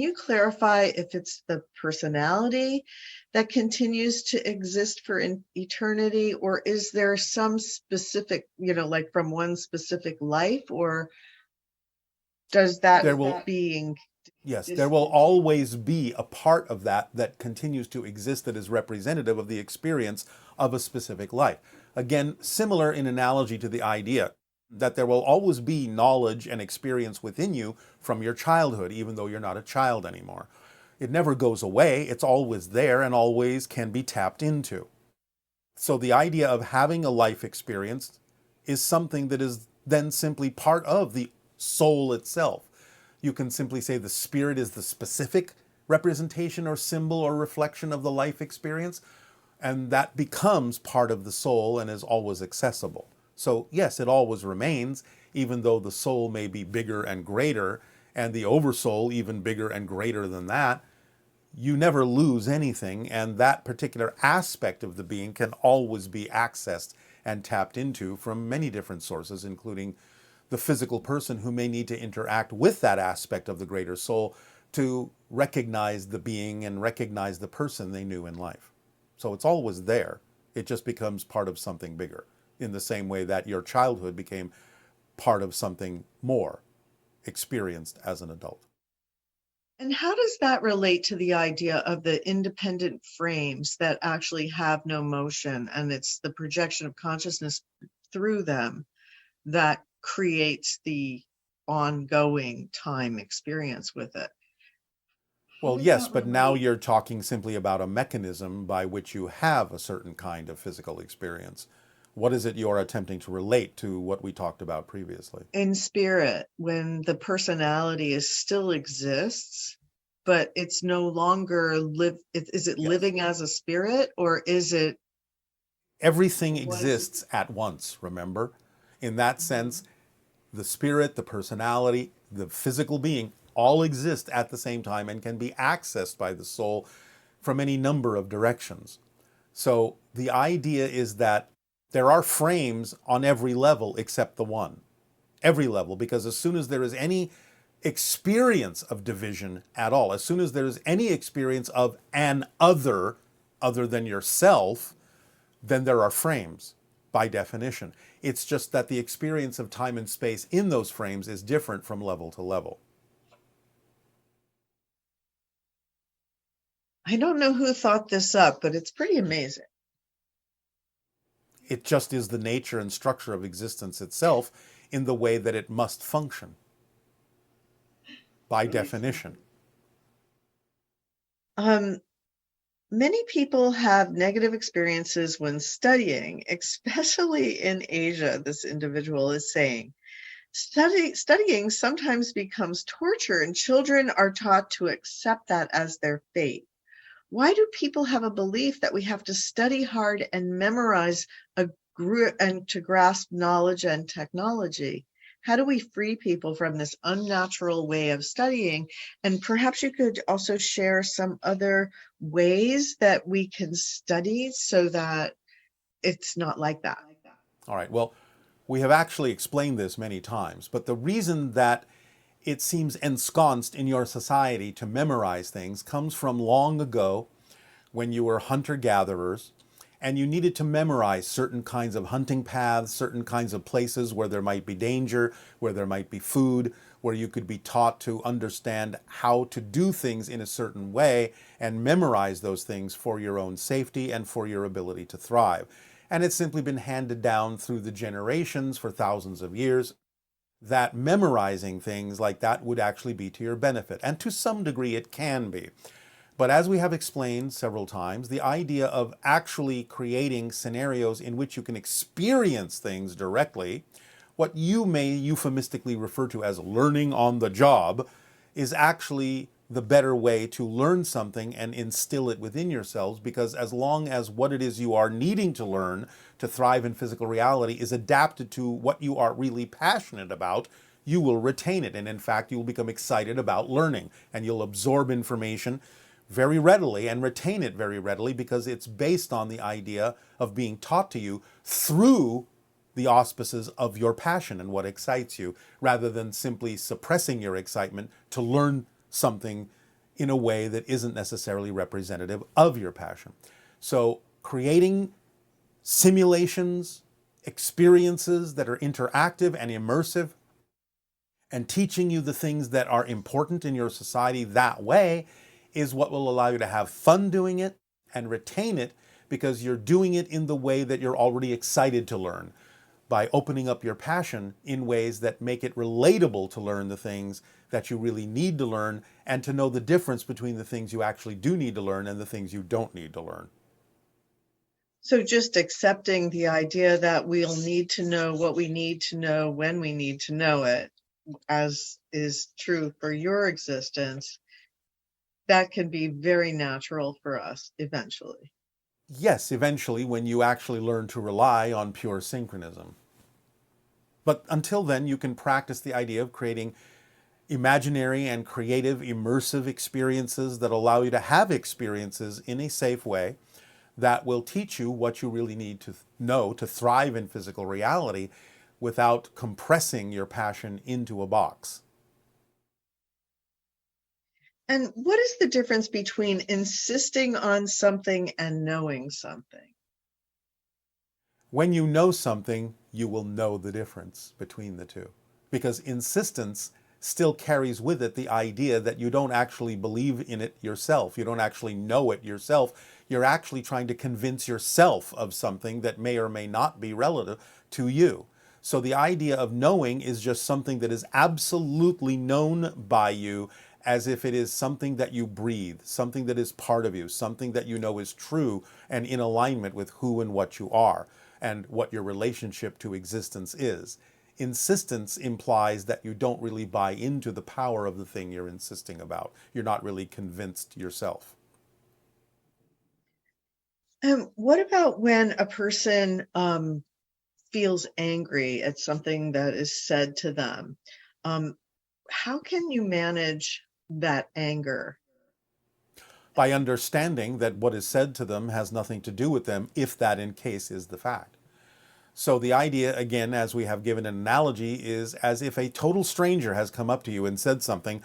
you clarify if it's the personality that continues to exist for eternity, or is there some specific, like from one specific life, or does There that will, being yes, there will discontinue? always be a part of that that continues to exist that is representative of the experience of a specific life. Again, similar in analogy to the idea that there will always be knowledge and experience within you from your childhood, even though you're not a child anymore. It never goes away, it's always there and always can be tapped into. So the idea of having a life experience is something that is then simply part of the soul itself. You can simply say the spirit is the specific representation or symbol or reflection of the life experience, and that becomes part of the soul and is always accessible. So, yes, it always remains, even though the soul may be bigger and greater, and the oversoul even bigger and greater than that. You never lose anything, and that particular aspect of the being can always be accessed and tapped into from many different sources, including the physical person who may need to interact with that aspect of the greater soul to recognize the being and recognize the person they knew in life. So it's always there. It just becomes part of something bigger, in the same way that your childhood became part of something more experienced as an adult. And how does that relate to the idea of the independent frames that actually have no motion, and it's the projection of consciousness through them that creates the ongoing time experience with it? How Well, does yes, that but now relate? you're talking simply about a mechanism by which you have a certain kind of physical experience. What is it you're attempting to relate to what we talked about previously? In spirit, when the personality still exists, but it's no longer is it Yes. living as a spirit, or is it, Everything was exists at once, remember? In that sense, the spirit, the personality, the physical being all exist at the same time and can be accessed by the soul from any number of directions. So the idea is that there are frames on every level except the one. Every level, because as soon as there is any experience of division at all, as soon as there is any experience of an other than yourself, then there are frames by definition. It's just that the experience of time and space in those frames is different from level to level. I don't know who thought this up, but it's pretty amazing. It just is the nature and structure of existence itself in the way that it must function by definition. Um, Many people have negative experiences when studying, especially in Asia, this individual is saying. Studying sometimes becomes torture, and children are taught to accept that as their fate. Why do people have a belief that we have to study hard and memorize and to grasp knowledge and technology? How do we free people from this unnatural way of studying? And perhaps you could also share some other ways that we can study so that it's not like that. All right, well, we have actually explained this many times, but the reason that it seems ensconced in your society to memorize things comes from long ago when you were hunter gatherers and you needed to memorize certain kinds of hunting paths, certain kinds of places where there might be danger, where there might be food, where you could be taught to understand how to do things in a certain way and memorize those things for your own safety and for your ability to thrive. And it's simply been handed down through the generations for thousands of years that memorizing things like that would actually be to your benefit. And to some degree, it can be. But as we have explained several times, the idea of actually creating scenarios in which you can experience things directly, what you may euphemistically refer to as learning on the job, is actually the better way to learn something and instill it within yourselves, because as long as what it is you are needing to learn to thrive in physical reality is adapted to what you are really passionate about, you will retain it. And in fact, you will become excited about learning and you'll absorb information very readily and retain it very readily because it's based on the idea of being taught to you through the auspices of your passion and what excites you, rather than simply suppressing your excitement to learn something in a way that isn't necessarily representative of your passion. So creating simulations, experiences that are interactive and immersive, and teaching you the things that are important in your society that way is what will allow you to have fun doing it and retain it, because you're doing it in the way that you're already excited to learn, by opening up your passion in ways that make it relatable to learn the things that you really need to learn, and to know the difference between the things you actually do need to learn and the things you don't need to learn. So just accepting the idea that we'll need to know what we need to know when we need to know it, as is true for your existence, that can be very natural for us eventually. Yes, eventually, when you actually learn to rely on pure synchronism. But until then, you can practice the idea of creating imaginary and creative, immersive experiences that allow you to have experiences in a safe way that will teach you what you really need to know to thrive in physical reality without compressing your passion into a box. And what is the difference between insisting on something and knowing something? When you know something, you will know the difference between the two. Because insistence still carries with it the idea that you don't actually believe in it yourself. You don't actually know it yourself. You're actually trying to convince yourself of something that may or may not be relative to you. So the idea of knowing is just something that is absolutely known by you, as if it is something that you breathe, something that is part of you, something that you know is true and in alignment with who and what you are and what your relationship to existence is. Insistence implies that you don't really buy into the power of the thing you're insisting about. You're not really convinced yourself. What about when a person feels angry at something that is said to them? Um, how can you manage that anger? By understanding that what is said to them has nothing to do with them, if that in case is the fact. So the idea, again, as we have given an analogy, is as if a total stranger has come up to you and said something.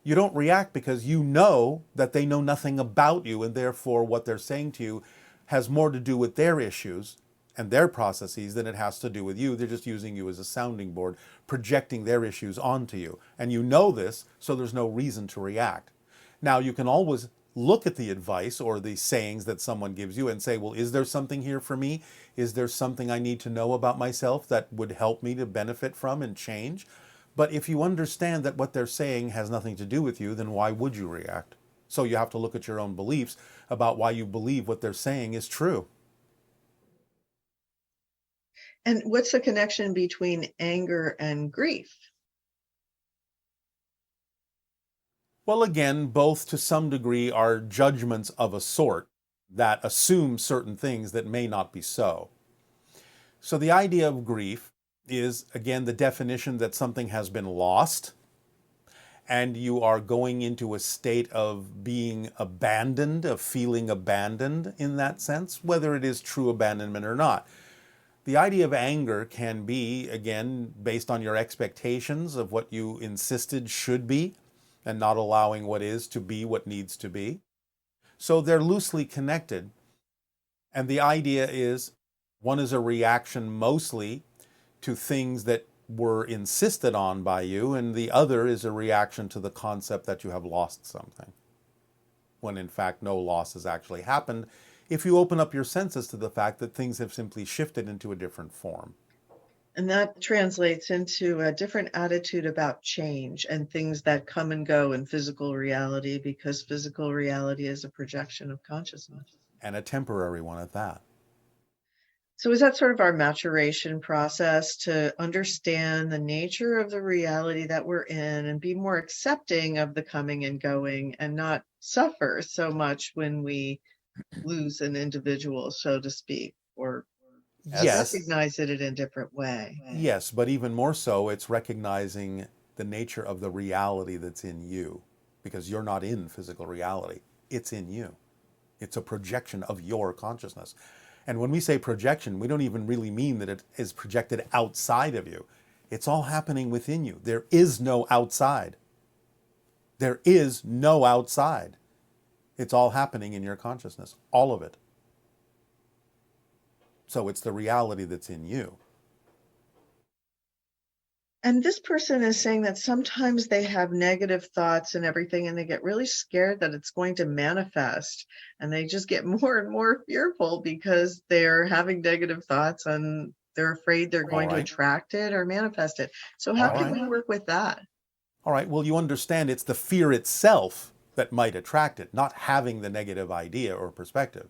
You don't react because you know that they know nothing about you, and therefore what they're saying to you has more to do with their issues and their processes than it has to do with you. They're just using you as a sounding board, projecting their issues onto you. And you know this, so there's no reason to react. Now, you can always look at the advice or the sayings that someone gives you and say, well, is there something here for me? Is there something I need to know about myself that would help me to benefit from and change? But if you understand that what they're saying has nothing to do with you, then why would you react? So you have to look at your own beliefs about why you believe what they're saying is true. And what's the connection between anger and grief? Well, again, both to some degree are judgments of a sort that assume certain things that may not be so. So the idea of grief is, again, the definition that something has been lost and you are going into a state of being abandoned, of feeling abandoned in that sense, whether it is true abandonment or not. The idea of anger can be, again, based on your expectations of what you insisted should be and not allowing what is to be what needs to be. So they're loosely connected. And the idea is one is a reaction mostly to things that were insisted on by you, and the other is a reaction to the concept that you have lost something, when in fact no loss has actually happened if you open up your senses to the fact that things have simply shifted into a different form. And that translates into a different attitude about change and things that come and go in physical reality, because physical reality is a projection of consciousness. And a temporary one at that. So is that sort of our maturation process to understand the nature of the reality that we're in and be more accepting of the coming and going and not suffer so much when we lose an individual, so to speak, or Yes, recognize it in a different way? yes, but even more so, it's recognizing the nature of the reality that's in you, because you're not in physical reality. It's in you. It's a projection of your consciousness. And when we say projection, we don't even really mean that it is projected outside of you. It's all happening within you. There is no outside. There is no outside. It's all happening in your consciousness, all of it. So it's the reality that's in you. And this person is saying that sometimes they have negative thoughts and everything, and they get really scared that it's going to manifest. And they just get more and more fearful because they're having negative thoughts and they're afraid they're All going to right. attract it or manifest it. So, how All can right. we work with that? All right. Well, you understand it's the fear itself that might attract it, not having the negative idea or perspective.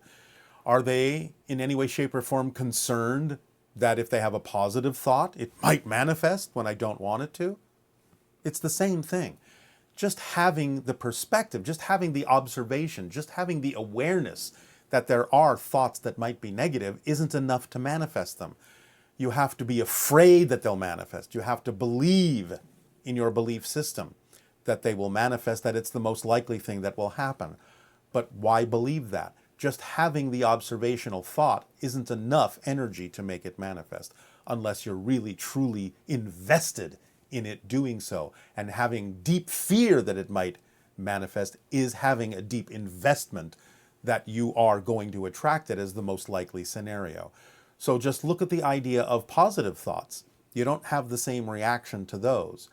Are they in any way, shape, or form concerned that if they have a positive thought, it might manifest when I don't want it to? It's the same thing. Just having the perspective, just having the observation, just having the awareness that there are thoughts that might be negative isn't enough to manifest them. You have to be afraid that they'll manifest. You have to believe in your belief system that they will manifest, that it's the most likely thing that will happen. But why believe that? Just having the observational thought isn't enough energy to make it manifest unless you're really truly invested in it doing so. And having deep fear that it might manifest is having a deep investment that you are going to attract it as the most likely scenario. So just look at the idea of positive thoughts. You don't have the same reaction to those.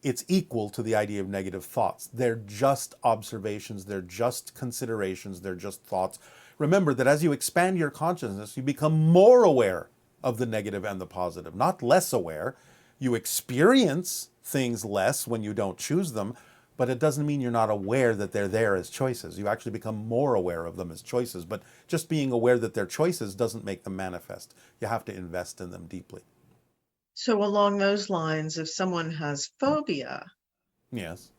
It's equal to the idea of negative thoughts. They're just observations, they're just considerations, they're just thoughts. Remember that as you expand your consciousness, you become more aware of the negative and the positive, not less aware. You experience things less when you don't choose them, but it doesn't mean you're not aware that they're there as choices. You actually become more aware of them as choices, but just being aware that they're choices doesn't make them manifest. You have to invest in them deeply. So, along those lines, if someone has phobia, Yes.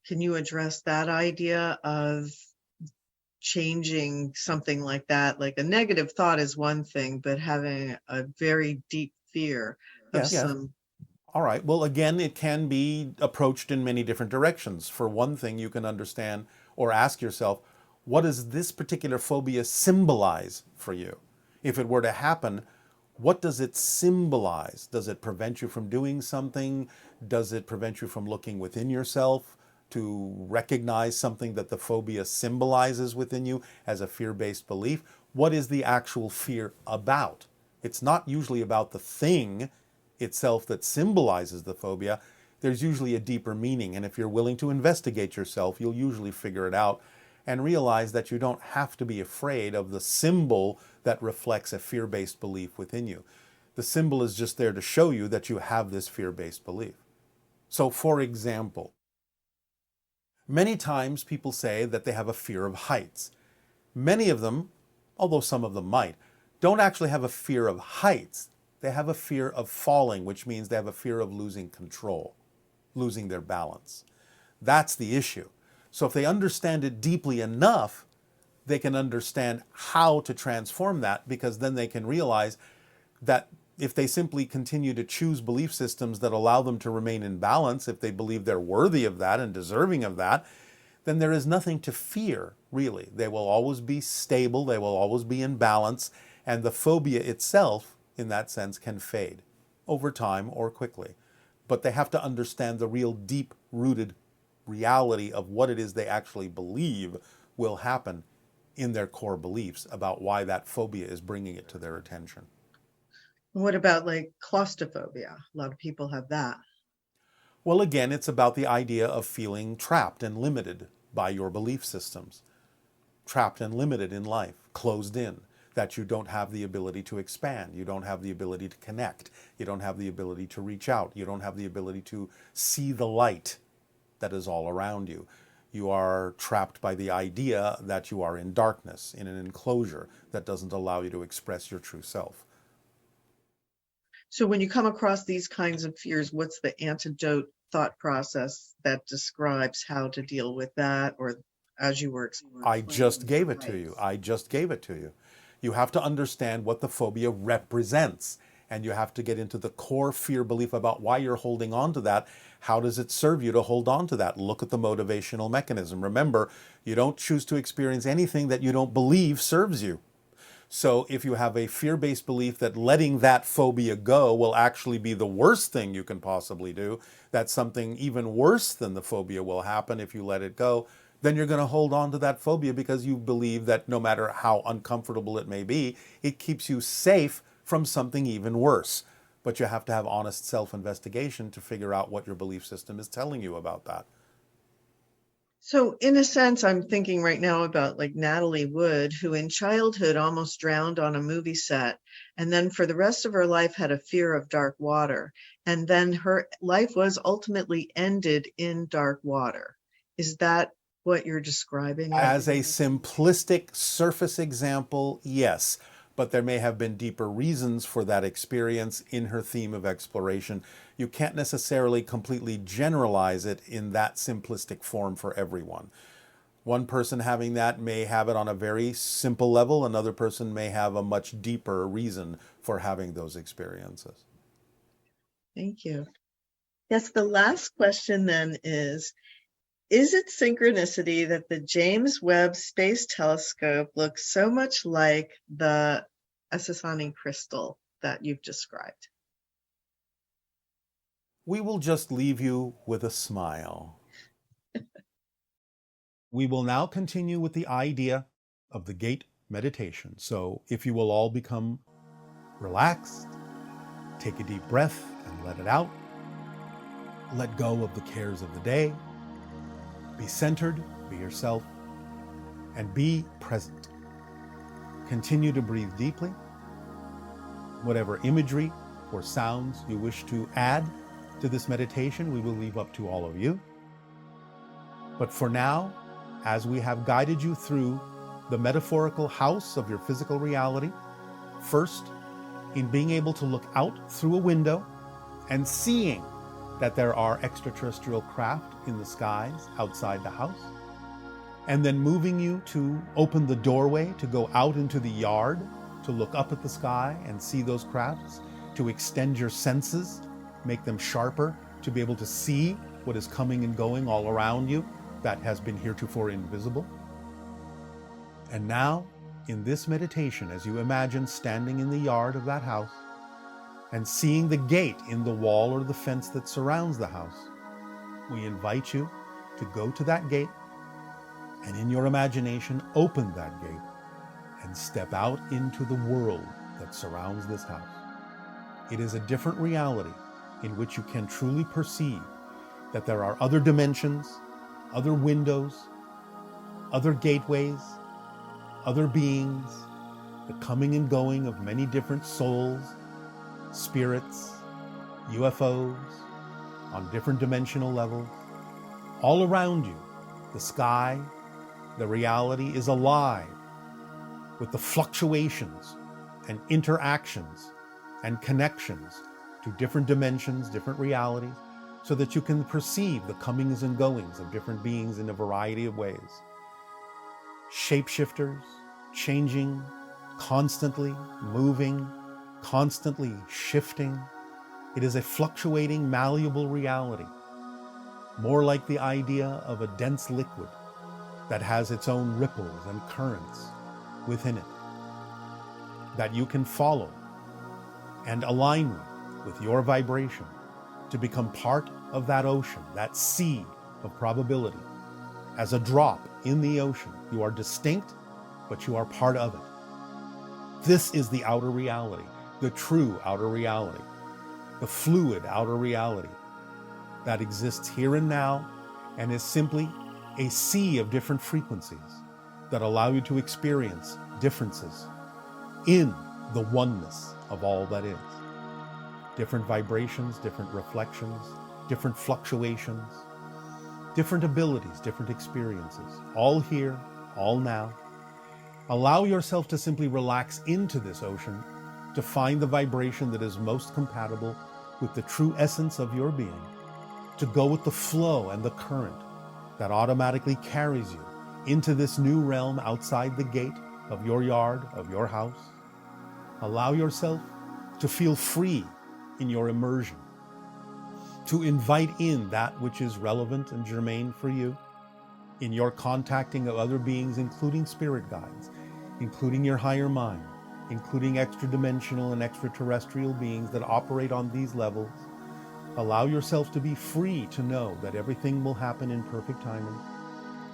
can you address that idea of changing something like that? Like a negative thought is one thing, but having a very deep fear of Yes. some. All right. Well, again, it can be approached in many different directions. For one thing, you can understand or ask yourself, what does this particular phobia symbolize for you? If it were to happen, what does it symbolize? Does it prevent you from doing something? Does it prevent you from looking within yourself to recognize something that the phobia symbolizes within you as a fear-based belief? What is the actual fear about? It's not usually about the thing itself that symbolizes the phobia. There's usually a deeper meaning, and if you're willing to investigate yourself, you'll usually figure it out and realize that you don't have to be afraid of the symbol that reflects a fear-based belief within you. The symbol is just there to show you that you have this fear-based belief. So, for example, many times people say that they have a fear of heights. Many of them, although some of them might, don't actually have a fear of heights. They have a fear of falling, which means they have a fear of losing control, losing their balance. That's the issue. So if they understand it deeply enough, they can understand how to transform that, because then they can realize that if they simply continue to choose belief systems that allow them to remain in balance, if they believe they're worthy of that and deserving of that, then there is nothing to fear, really. They will always be stable, they will always be in balance, and the phobia itself, in that sense, can fade over time or quickly. But they have to understand the real deep-rooted reality of what it is they actually believe will happen in their core beliefs about why that phobia is bringing it to their attention. What about like claustrophobia? A lot of people have that. Well, again, it's about the idea of feeling trapped and limited by your belief systems. Trapped and limited in life, closed in, that you don't have the ability to expand, you don't have the ability to connect, you don't have the ability to reach out, you don't have the ability to see the light that is all around you. You are trapped by the idea that you are in darkness, in an enclosure that doesn't allow you to express your true self. So when you come across these kinds of fears, what's the antidote thought process that describes how to deal with that? Or as you were I just explaining, gave it to you. I just gave it to you. You have to understand what the phobia represents. And you have to get into the core fear belief about why you're holding on to that. How does it serve you to hold on to that? Look at the motivational mechanism. Remember, you don't choose to experience anything that you don't believe serves you. So if you have a fear-based belief that letting that phobia go will actually be the worst thing you can possibly do, that something even worse than the phobia will happen if you let it go, then you're going to hold on to that phobia because you believe that no matter how uncomfortable it may be, it keeps you safe from something even worse. But you have to have honest self-investigation to figure out what your belief system is telling you about that. So, in a sense, I'm thinking right now about like Natalie Wood, who in childhood almost drowned on a movie set, and then for the rest of her life had a fear of dark water. And then her life was ultimately ended in dark water. Is that what you're describing? As a simplistic surface example, yes, but there may have been deeper reasons for that experience in her theme of exploration. You can't necessarily completely generalize it in that simplistic form for everyone. One person having that may have it on a very simple level, another person may have a much deeper reason for having those experiences. Thank you. Yes, the last question then is it synchronicity that the James Webb Space Telescope looks so much like the Essassani crystal that you've described? We will just leave you with a smile. We will now continue with the idea of the gate meditation. So if you will all become relaxed, take a deep breath and let it out. Let go of the cares of the day. Be centered, be yourself, and be present. Continue to breathe deeply. Whatever imagery or sounds you wish to add to this meditation, we will leave up to all of you. But for now, as we have guided you through the metaphorical house of your physical reality, first, in being able to look out through a window and seeing that there are extraterrestrial craft in the skies outside the house, and then moving you to open the doorway to go out into the yard to look up at the sky and see those crafts, to extend your senses, make them sharper, to be able to see what is coming and going all around you that has been heretofore invisible. And now, in this meditation, as you imagine standing in the yard of that house and seeing the gate in the wall or the fence that surrounds the house, we invite you to go to that gate and in your imagination open that gate and step out into the world that surrounds this house. It is a different reality in which you can truly perceive that there are other dimensions, other windows, other gateways, other beings, the coming and going of many different souls, spirits, UFOs, on different dimensional levels. All around you, the sky, the reality is alive with the fluctuations and interactions and connections to different dimensions, different realities, so that you can perceive the comings and goings of different beings in a variety of ways. Shapeshifters, changing, constantly moving, constantly shifting. It is a fluctuating, malleable reality, more like the idea of a dense liquid that has its own ripples and currents within it, that you can follow and align with your vibration to become part of that ocean, that sea of probability. As a drop in the ocean, you are distinct, but you are part of it. This is the outer reality, the true outer reality, the fluid outer reality that exists here and now and is simply a sea of different frequencies that allow you to experience differences in the oneness of all that is. Different vibrations, different reflections, different fluctuations, different abilities, different experiences, all here, all now. Allow yourself to simply relax into this ocean to find the vibration that is most compatible with the true essence of your being, to go with the flow and the current that automatically carries you into this new realm outside the gate of your yard, of your house. Allow yourself to feel free in your immersion, to invite in that which is relevant and germane for you in your contacting of other beings, including spirit guides, including your higher mind, including extra-dimensional and extraterrestrial beings that operate on these levels. Allow yourself to be free to know that everything will happen in perfect timing,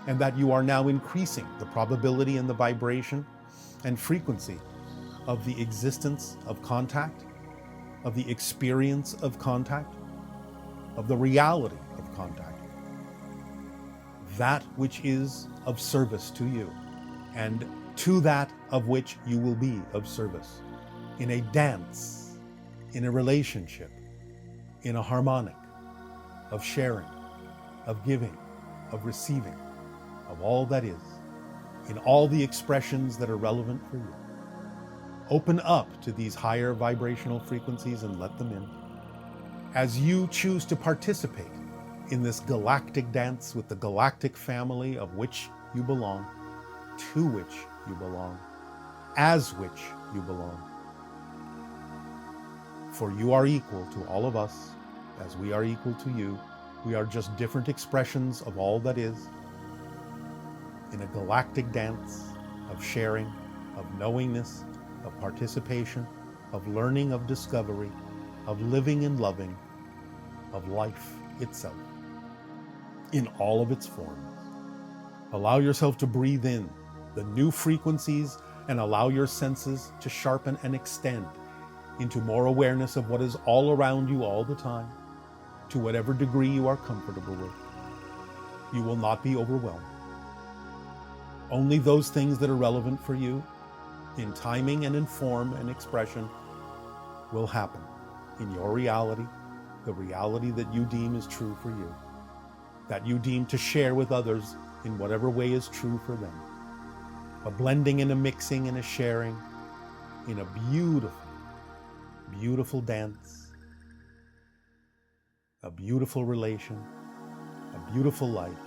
and that you are now increasing the probability and the vibration and frequency of the existence of contact, of the experience of contact, of the reality of contact, that which is of service to you, and to that of which you will be of service, in a dance, in a relationship, in a harmonic of sharing, of giving, of receiving, of all that is, in all the expressions that are relevant for you. Open up to these higher vibrational frequencies and let them in. As you choose to participate in this galactic dance with the galactic family of which you belong, to which you belong, as which you belong. For you are equal to all of us, as we are equal to you. We are just different expressions of all that is, in a galactic dance of sharing, of knowingness, of participation, of learning, of discovery, of living and loving, of life itself, in all of its forms. Allow yourself to breathe in the new frequencies and allow your senses to sharpen and extend into more awareness of what is all around you all the time, to whatever degree you are comfortable with. You will not be overwhelmed. Only those things that are relevant for you in timing and in form and expression will happen in your reality, the reality that you deem is true for you, that you deem to share with others in whatever way is true for them. A blending and a mixing and a sharing in a beautiful, beautiful dance, a beautiful relation, a beautiful life,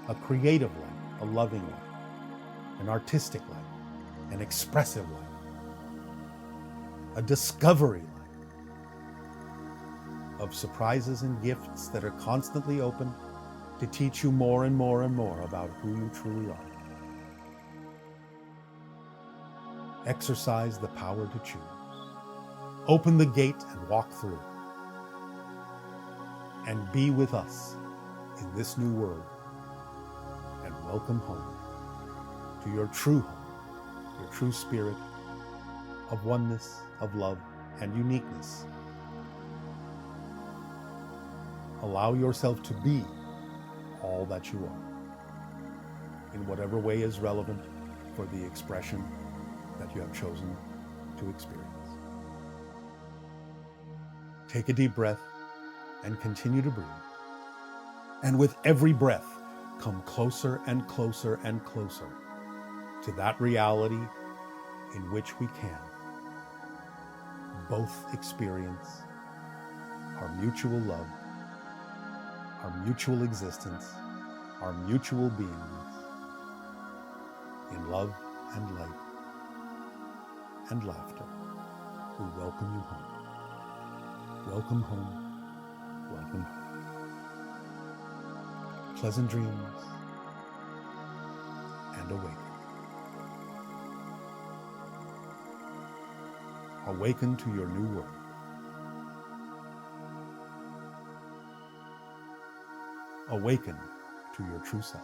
a creative life, a loving life, an artistic life, an expressive life, a discovery life of surprises and gifts that are constantly open to teach you more and more and more about who you truly are. Exercise the power to choose. Open the gate and walk through, and be with us in this new world, and welcome home to your true home, your true spirit of oneness, of love, and uniqueness. Allow yourself to be all that you are, in whatever way is relevant for the expression that you have chosen to experience. Take a deep breath and continue to breathe. And with every breath, come closer and closer and closer to that reality in which we can both experience our mutual love, our mutual existence, our mutual beingness in love and light and laughter. We welcome you home. Welcome home. Welcome home. Pleasant dreams and awaken. Awaken to your new world. Awaken to your true self.